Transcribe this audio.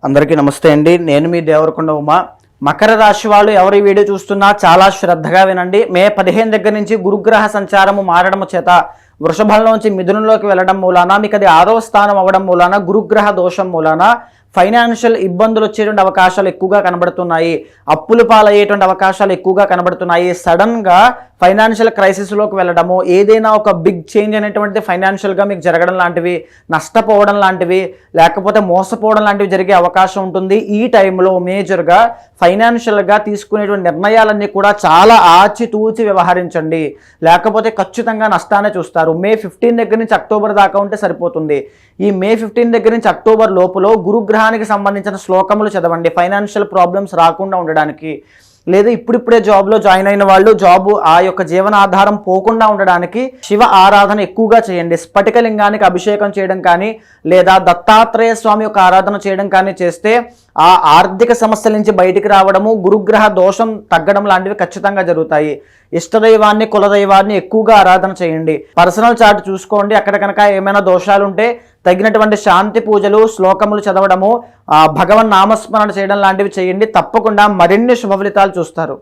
అందరికీ నమస్తే అండి. నేను మీ దేవరకొండ ఉమా. మకర రాశి వాళ్ళు ఎవరి వీడియో చూస్తున్నా చాలా శ్రద్ధగా వినండి. మే 15 దగ్గర నుంచి గురుగ్రహ సంచారము మారడం చేత వృషభంలోంచి మిథునంలోకి వెళ్ళడం మూలాన మీకు అది 6వ స్థానం అవ్వడం మూలాన గురుగ్రహ దోషం మూలాన ఫైనాన్షియల్ ఇబ్బందులు వచ్చేటువంటి అవకాశాలు ఎక్కువగా కనబడుతున్నాయి. అప్పులు పాలయ్యేటువంటి అవకాశాలు ఎక్కువగా కనబడుతున్నాయి. సడన్గా ఫైనాన్షియల్ క్రైసిస్లోకి వెళ్ళడము, ఏదైనా ఒక బిగ్ చేంజ్ అనేటువంటిది ఫైనాన్షియల్గా మీకు జరగడం లాంటివి, నష్టపోవడం లాంటివి, లేకపోతే మోసపోవడం లాంటివి జరిగే అవకాశం ఉంటుంది. ఈ టైంలో మేజర్గా ఫైనాన్షియల్గా తీసుకునేటువంటి నిర్ణయాలన్నీ కూడా చాలా ఆచితూచి వ్యవహరించండి, లేకపోతే ఖచ్చితంగా నష్టాన్ని చూస్తారు. మే 15 దగ్గర నుంచి అక్టోబర్ దాకా ఉంటే సరిపోతుంది. ఈ మే 15 దగ్గర నుంచి అక్టోబర్ లోపల గురుగ్రహానికి సంబంధించిన శ్లోకములు చదవండి, ఫైనాన్షియల్ ప్రాబ్లమ్స్ రాకుండా ఉండడానికి. లేదా ఇప్పుడిప్పుడే జాబ్లో జాయిన్ అయిన వాళ్ళు జాబు ఆ యొక్క జీవనాధారం పోకుండా ఉండడానికి శివ ఆరాధన ఎక్కువగా చేయండి. స్ఫటికలింగానికి అభిషేకం చేయడం కానీ, లేదా దత్తాత్రేయ స్వామి యొక్క ఆరాధన చేయడం కానీ చేస్తే ఆ ఆర్థిక సమస్యల నుంచి బయటికి రావడము, గురుగ్రహ దోషం తగ్గడం లాంటివి ఖచ్చితంగా జరుగుతాయి. ఇష్టదైవాన్ని, కులదైవాన్ని ఎక్కువగా ఆరాధన చేయండి. పర్సనల్ చార్ట్ చూసుకోండి. అక్కడ కనుక ఏమైనా దోషాలు ఉంటే తగినటువంటి శాంతి పూజలు, శ్లోకములు చదవడము, భగవన్ నామస్మరణ చేయడం లాంటివి చేయండి. తప్పకుండా మరిన్ని శుభ ఫలితాలు చూస్తారు.